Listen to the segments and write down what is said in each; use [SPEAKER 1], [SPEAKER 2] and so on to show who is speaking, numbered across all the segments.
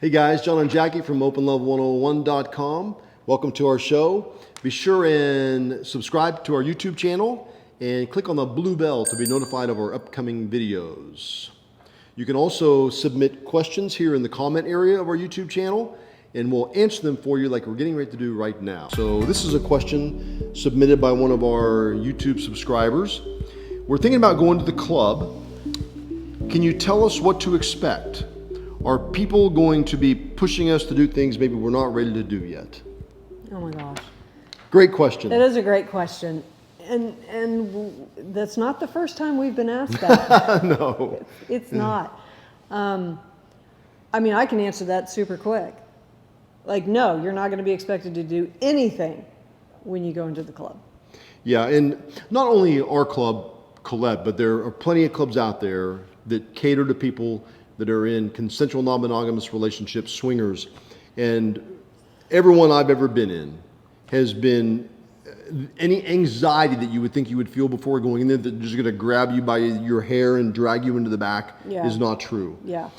[SPEAKER 1] Hey guys, John and Jackie from OpenLove101.com. Welcome to our show. Be sure and subscribe to our YouTube channel and click on the blue bell to be notified of our upcoming videos. You can also submit questions here in the comment area of our YouTube channel and we'll answer them for you like we're getting ready to do right now. So this is a question submitted by one of our YouTube subscribers. We're thinking about going to the club. Can you tell us what to expect? Are people going to be pushing us to do things maybe we're not ready to do yet?
[SPEAKER 2] Oh my gosh.
[SPEAKER 1] Great question.
[SPEAKER 2] It is a great question. And that's not the first time we've been asked that.
[SPEAKER 1] No.
[SPEAKER 2] It's not. I mean, I can answer that super quick. Like, no, you're not going to be expected to do anything when you go into the club.
[SPEAKER 1] Yeah, and not only our club, Colette, but there are plenty of clubs out there that cater to people that are in consensual non-monogamous relationships, swingers, and everyone I've ever been in has been any anxiety that you would think you would feel before going in there that they're just going to grab you by your hair and drag you into the back is not true.
[SPEAKER 2] Yeah.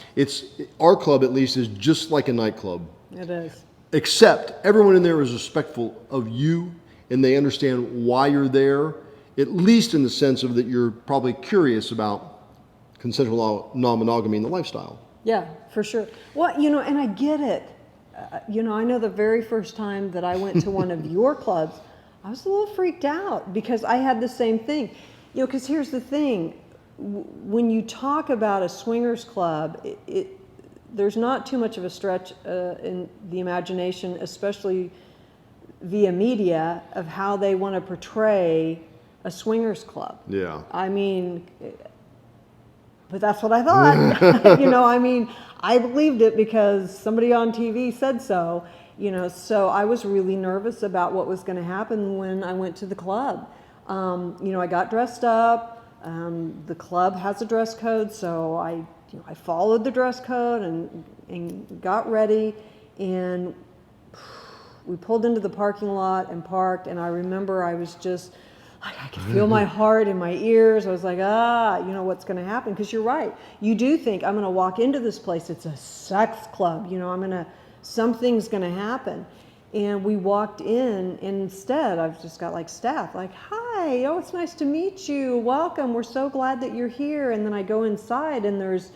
[SPEAKER 1] Our club at least is just like a nightclub.
[SPEAKER 2] It is.
[SPEAKER 1] Except everyone in there is respectful of you and they understand why you're there, at least in the sense of that you're probably curious about consensual non-monogamy in the lifestyle.
[SPEAKER 2] Yeah, for sure. Well, and I get it. I know the very first time that I went to one of your clubs, I was a little freaked out because I had the same thing. Because here's the thing. When you talk about a swingers club, there's not too much of a stretch in the imagination, especially via media, of how they want to portray a swingers club.
[SPEAKER 1] Yeah.
[SPEAKER 2] I mean, but that's what I thought. I believed it because somebody on TV said so, so I was really nervous about what was going to happen when I went to the club. I got dressed up. The club has a dress code, so I followed the dress code and got ready, and we pulled into the parking lot and parked, and I remember I was just, I could feel my heart in my ears. I was like, what's going to happen? Because you're right. You do think, I'm going to walk into this place. It's a sex club. Something's going to happen. And we walked in, and instead, I've just got like staff, like, hi, oh, it's nice to meet you. Welcome. We're so glad that you're here. And then I go inside, and there's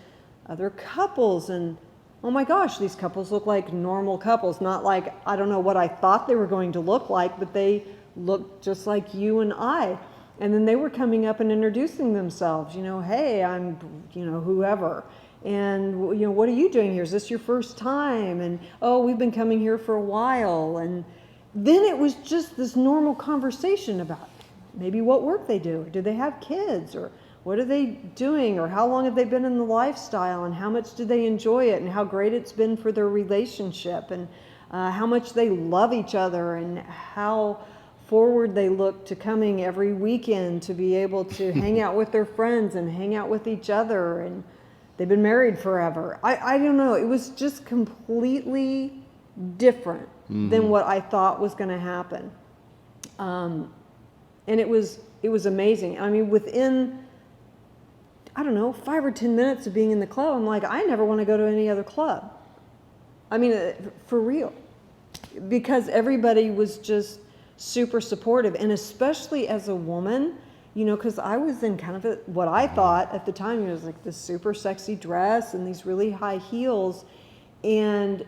[SPEAKER 2] other couples, and oh my gosh, these couples look like normal couples. Not like, I don't know what I thought they were going to look like, but they looked just like you and I. And then they were coming up and introducing themselves, hey, I'm, whoever. And, what are you doing here? Is this your first time? And, oh, we've been coming here for a while. And then it was just this normal conversation about maybe what work they do, or do they have kids, or what are they doing, or how long have they been in the lifestyle, and how much do they enjoy it, and how great it's been for their relationship, and how much they love each other, and how forward they look to coming every weekend to be able to hang out with their friends and hang out with each other, and they've been married forever. I don't know. It was just completely different than what I thought was going to happen. And it was amazing. I mean, within, I don't know, 5 or 10 minutes of being in the club, I'm like, I never want to go to any other club. I mean, for real. Because everybody was just super supportive, and especially as a woman, because I was in kind of what I thought at the time, it was like this super sexy dress and these really high heels, and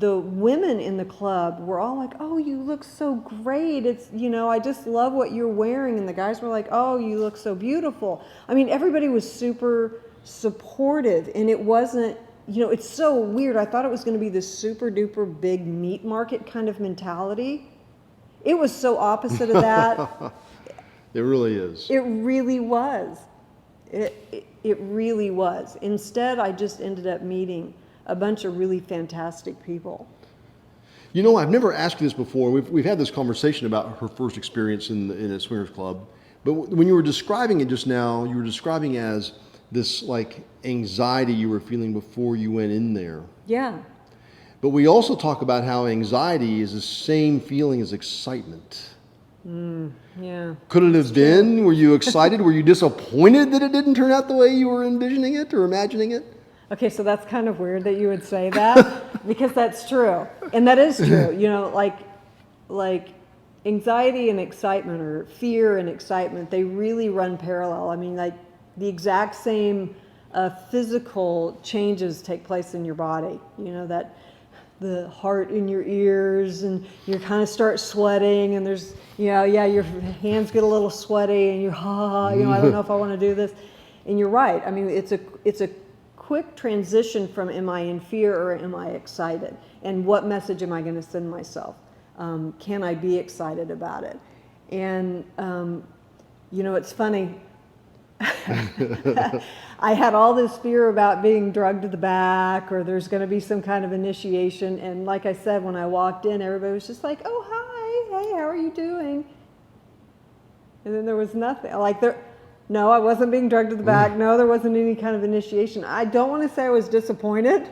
[SPEAKER 2] the women in the club were all like, oh, you look so great, it's, I just love what you're wearing, and the guys were like, oh, you look so beautiful. I mean, everybody was super supportive, and it wasn't, it's so weird. I thought it was going to be this super duper big meat market kind of mentality. It was so opposite of that.
[SPEAKER 1] It really is.
[SPEAKER 2] It really was. It really was. Instead, I just ended up meeting a bunch of really fantastic people.
[SPEAKER 1] I've never asked you this before. We've had this conversation about her first experience in a swingers club. But when you were describing it just now, you were describing as this like anxiety you were feeling before you went in there.
[SPEAKER 2] Yeah.
[SPEAKER 1] But we also talk about how anxiety is the same feeling as excitement.
[SPEAKER 2] Yeah.
[SPEAKER 1] Could it have been? Were you excited? Were you disappointed that it didn't turn out the way you were envisioning it or imagining it?
[SPEAKER 2] Okay, so that's kind of weird that you would say that because that's true. And that is true. You know, like anxiety and excitement, or fear and excitement, they really run parallel. I mean, like the exact same physical changes take place in your body. You know, that the heart in your ears, and you kind of start sweating, and there's, you know, yeah, your hands get a little sweaty, and you're, you know, I don't know if I want to do this. And you're right. I mean, it's a quick transition from am I in fear or am I excited? And what message am I going to send myself? Can I be excited about it? And, you know, it's funny. I had all this fear about being drugged to the back, or there's going to be some kind of initiation. And like I said, when I walked in, everybody was just like, oh, hi, hey, how are you doing? And then there was nothing. Like no, I wasn't being drugged to the back. No, there wasn't any kind of initiation. I don't want to say I was disappointed.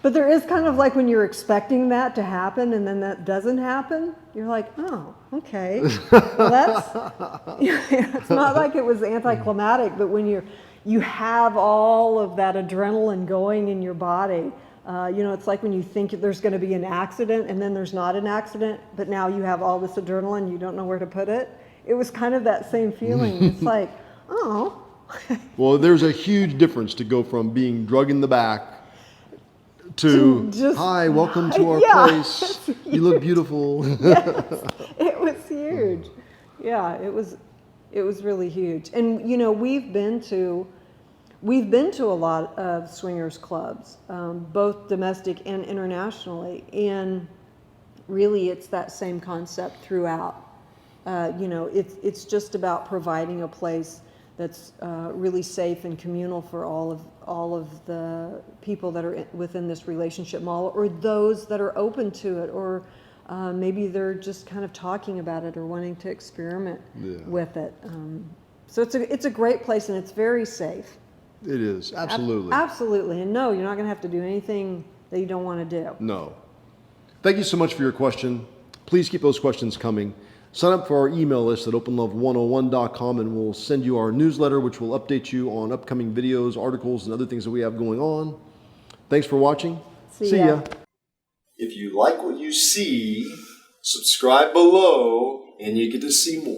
[SPEAKER 2] But there is kind of like when you're expecting that to happen and then that doesn't happen, you're like, oh, okay. Well, that's, it's not like it was anticlimactic, but when you have all of that adrenaline going in your body, you know, it's like when you think there's going to be an accident and then there's not an accident, but now you have all this adrenaline, you don't know where to put it. It was kind of that same feeling. It's like, oh.
[SPEAKER 1] Well, there's a huge difference to go from being drugged in the back to just, hi, welcome to our place. You look beautiful.
[SPEAKER 2] Yes, it was huge. Yeah, it was really huge. And you know, we've been to a lot of swingers clubs, both domestic and internationally, and really it's that same concept throughout. You know, it's just about providing a place that's really safe and communal for all of the people that are within this relationship model, or those that are open to it, or maybe they're just kind of talking about it or wanting to experiment with it. So it's a great place, and it's very safe.
[SPEAKER 1] It is, absolutely.
[SPEAKER 2] Absolutely. And no, you're not going to have to do anything that you don't want to do.
[SPEAKER 1] No. Thank you so much for your question. Please keep those questions coming. Sign up for our email list at openlove101.com, and we'll send you our newsletter, which will update you on upcoming videos, articles, and other things that we have going on. Thanks for watching. See ya. If you like what you see, subscribe below, and you get to see more.